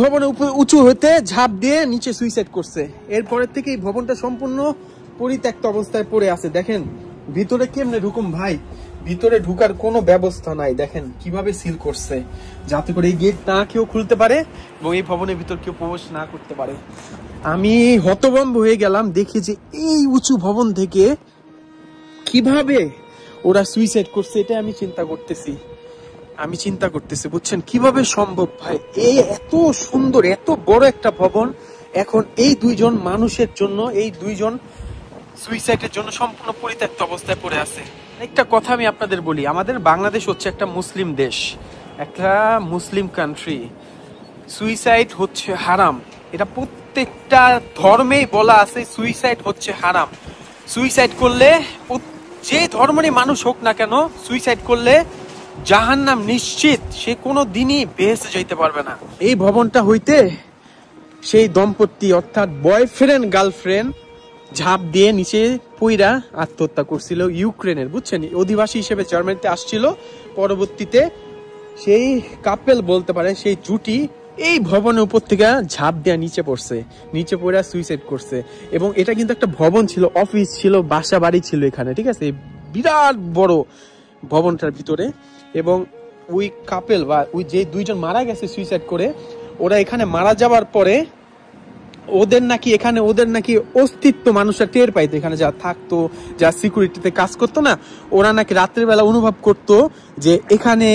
ভবনের উপর উঁচু হতে ঝাঁপ দিয়ে নিচে সুইসাইড করছে। এরপরের থেকে এই ভবনটা সম্পূর্ণ পরিত্যক্ত অবস্থায় পড়ে আছে। দেখেন ভিতরে কেমনে ঢুকুম ভাই, ভিতরে ঢুকার কোনো ব্যবস্থা নাই। দেখেন কিভাবে সিল করছে যাতে করে এই গেট না কেউ খুলতে পারে এবং এই ভবনের ভিতর কেউ প্রবেশ না করতে পারে। আমি হতভম্ব হয়ে গেলাম দেখি যে এই উঁচু ভবন থেকে কিভাবে ওরা সুইসাইড করছে। এটা আমি চিন্তা করতেছি বুঝছেন, কিভাবে সম্ভব ভাই। এই এত সুন্দর এত বড় একটা ভবন এখন এই দুইজন মানুষের জন্য, এই দুইজন সুইসাইডের জন্য সম্পূর্ণ পরিত্যক্ত অবস্থায় পড়ে আছে। একটা কথা আমি আপনাদের বলি, আমাদের বাংলাদেশ হচ্ছে একটা মুসলিম দেশ, একটা মুসলিম কান্ট্রি। সুইসাইড হচ্ছে হারাম, এটা প্রত্যেকটা ধর্মেই বলা আছে সুইসাইড হচ্ছে হারাম। সুইসাইড করলে যে ধর্মেরই মানুষ হোক না কেন, সুইসাইড করলে জাহান্নাম নিশ্চিত, সে কোনো দিনই বেহেশতে যেতে পারবে না। এই ভবনটা হইতে সেই দম্পতি অর্থাৎ বয়ফ্রেন্ড গার্লফ্রেন্ড ঝাঁপ দিয়ে নিচে পইরা আত্মহত্যা করছিল ইউক্রেনের, বুঝছেন, অধিবাসী হিসেবে জার্মানিতে আসছিল। পরবর্তীতে সেই কাপেল বলতে পারে, সেই জুটি এই ভবনের উপর থেকে ঝাঁপ দেওয়া নিচে পড়ছে, নিচে পড়ে সুইসাইড করছে। এবং এটা কিন্তু একটা ভবন ছিল, অফিস ছিল, বাসা বাড়ি ছিল এখানে, ঠিক আছে, বিরাট বড় ভবনটার ভিতরে। এবং ওই কাপেল বা ওই যে দুইজন মারা গেছে সুইসাইড করে, ওরা এখানে মারা যাওয়ার পরে ওদের নাকি অস্তিত্ব মানুষরা টের পাইতো, এখানে যা থাকতো, যা সিকিউরিটিতে কাজ করতো না, ওরা নাকি রাত্রের বেলা অনুভব করতো যে এখানে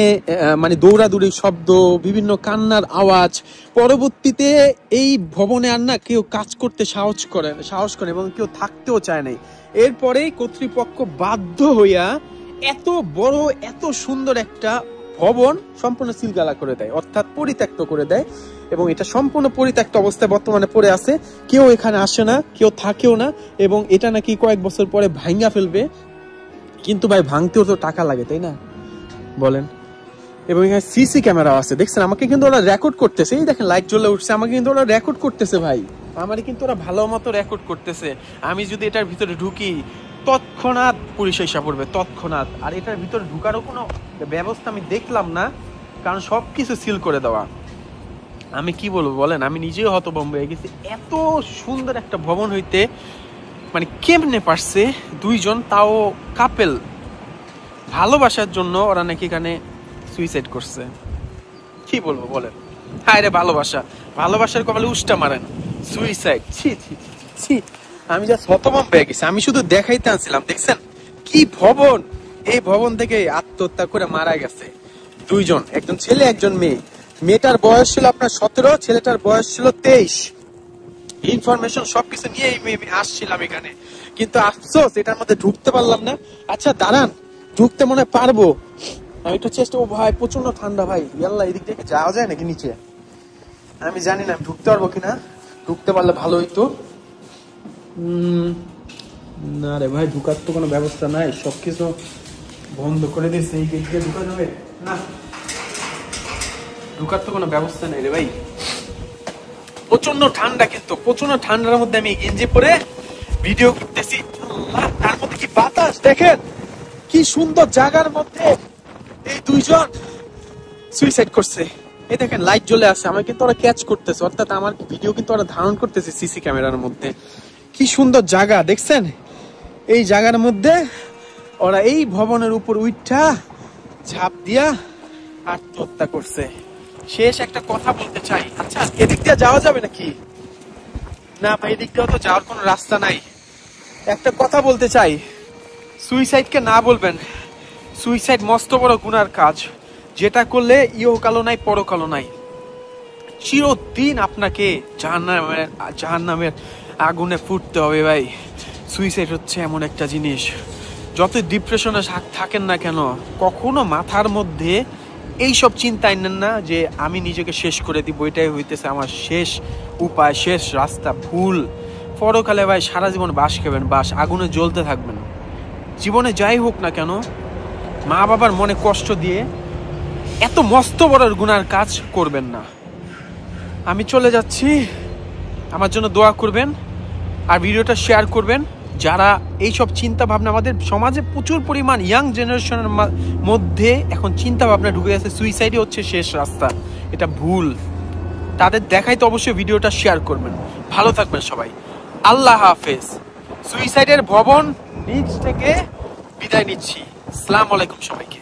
মানে দৌড়াদৌড়ি শব্দ, বিভিন্ন কান্নার আওয়াজ। পরবর্তীতে এই ভবনে আর না কেউ কাজ করতে সাহস করে এবং কেউ থাকতেও চায় নাই। এরপরেই কর্তৃপক্ষ বাধ্য হইয়া এত বড় এত সুন্দর একটা ভবন সম্পূর্ণ সিলগালা করে দেয়, অর্থাৎ পরিত্যক্ত করে দেয়। এবং এটা সম্পূর্ণ পরিত্যক্ত অবস্থায় বর্তমানে পড়ে আছে, কেউ এখানে আসে না, কেউ থাকেও না। এবং এটা নাকি কয়েক বছর পরে ভাঙ্গা ফেলবে, কিন্তু ভাই ভাঙতেও তো টাকা লাগে, তাই না বলেন। এবং এখানে সিসি ক্যামেরা আছে, দেখছেন, আমাকে কিন্তু ওরা রেকর্ড করতেছে। এই দেখেন লাইট জ্বলে উঠছে, আমাকে কিন্তু ওরা রেকর্ড করতেছে ভাই, আমারই কিন্তু ওরা ভালো মতো রেকর্ড করতেছে। আমি যদি এটার ভিতরে ঢুকি তৎক্ষণাৎ পুলিশ এসে পড়বে, তৎক্ষণাৎ। আর এটার ভিতরে ঢুকারও কোনো ব্যবস্থা আমি দেখলাম না, কারণ সবকিছু সিল করে দেওয়া। আমি কি বলবো বলেন, আমি নিজেও হতভম্ব হয়ে গেছি। এত সুন্দর একটা ভবন হইতে মানে কেমনে পারছে দুইজন, তাও কাপেল, ভালোবাসার জন্য ওরা নাকি এখানে সুইসাইড করছে। কি বলবো বলেন, হায় রে ভালোবাসার কপালে উষ্টা মারেন, সুইসাইড, ছি ছি ছি। আমি যা হতভম্ব হয়ে গেছি। আমি শুধু দেখাইতে আনছিলাম, দেখছেন কি ভবন। এই ভবন থেকে আত্মহত্যা করে মারা গেছে দুইজন, একজন ছেলে একজন মেয়ে। মেয়েটার বয়স ছিল আপনার 17, ছেলেটার বয়স ছিল 23। ইনফরমেশন সবকিছু নিয়ে আসছিলাম এখানে, কিন্তু আফসোস এটার মধ্যে ঢুকতে পারলাম না। আচ্ছা দাঁড়ান, ঢুকতে মনে পারবো, আমি একটু চেষ্টা। ও ভাই প্রচন্ড ঠান্ডা ভাই, ইয়াল্লা এদিক থেকে যাওয়া যায় নাকি নিচে আমি জানি না, ঢুকতে পারবো কিনা। ঢুকতে পারলে ভালো হইতো। না রে ভাই, ঢুকার তো কোনো ব্যবস্থা নাই, সবকিছু বন্ধ করে দিয়েছে। এই গেট দিয়ে ঢুকা যাবে না, ঢুকার তো কোনো ব্যবস্থা নেই রে ভাই। প্রচন্ড ঠান্ডা, কিন্তু প্রচন্ড ঠান্ডার মধ্যে আমি গেঞ্জি পরে ভিডিও করতেছি। তার মধ্যে কি বাতাস দেখেন, কি সুন্দর জায়গার মধ্যে এই দুইজন সুইসাইড করছে। এই দেখেন লাইট জ্বলে আছে, আমাকে কিন্তু ওরা ক্যাচ করতেছে, অর্থাৎ আমার ভিডিও কিন্তু ওরা ধারণ করতেছে সিসি ক্যামেরার মধ্যে। কি সুন্দর জায়গা দেখছেন, এই জায়গার মধ্যে ওরা এই ভবনের উপর উঠা ঝাঁপ দিয়া আত্মহত্যা করছে। শেষ একটা কথা বলতে চাই, আচ্ছা এদিক দিয়ে যাওয়া যাবে নাকি? না ভাই, এদিক দিয়ে তো যাওয়ার কোনো রাস্তা নাই। একটা কথা বলতে চাই, সুইসাইডকে না বলবেন। সুইসাইড মস্ত বড় গুনার কাজ, যেটা করলে ইহকালও নাই পরকালও নাই। চিরদিন আপনাকে জাহান্নামের আগুনে ফুটতে হবে ভাই। সুইসাইড হচ্ছে এমন একটা জিনিস, যত ডিপ্রেশনে থাকেন না কেন, কখনো মাথার মধ্যে এইসব চিন্তা আনেন না যে আমি নিজেকে শেষ করে দিব, এটাই হইতেছে আমার শেষ উপায়, শেষ রাস্তা। ভুল। পরকালে ভাই সারা জীবন বাস খাবেন, বাস আগুনে জ্বলতে থাকবেন। জীবনে যাই হোক না কেন, মা বাবার মনে কষ্ট দিয়ে এত মস্ত বড় গুনার কাজ করবেন না। আমি চলে যাচ্ছি, আমার জন্য দোয়া করবেন আর ভিডিওটা শেয়ার করবেন। যারা এইসব চিন্তা ভাবনা, আমাদের সমাজে প্রচুর পরিমাণ ইয়াং জেনারেশনের মধ্যে এখন চিন্তা ভাবনা ঢুকে গেছে সুইসাইডই হচ্ছে শেষ রাস্তা। এটা ভুল। তাদের দেখাইতে অবশ্যই ভিডিওটা শেয়ার করবেন। ভালো থাকবেন সবাই, আল্লাহ হাফেজ। সুইসাইডের ভবন নিচ থেকে বিদায় নিচ্ছি। আসসালামু আলাইকুম সবাইকে।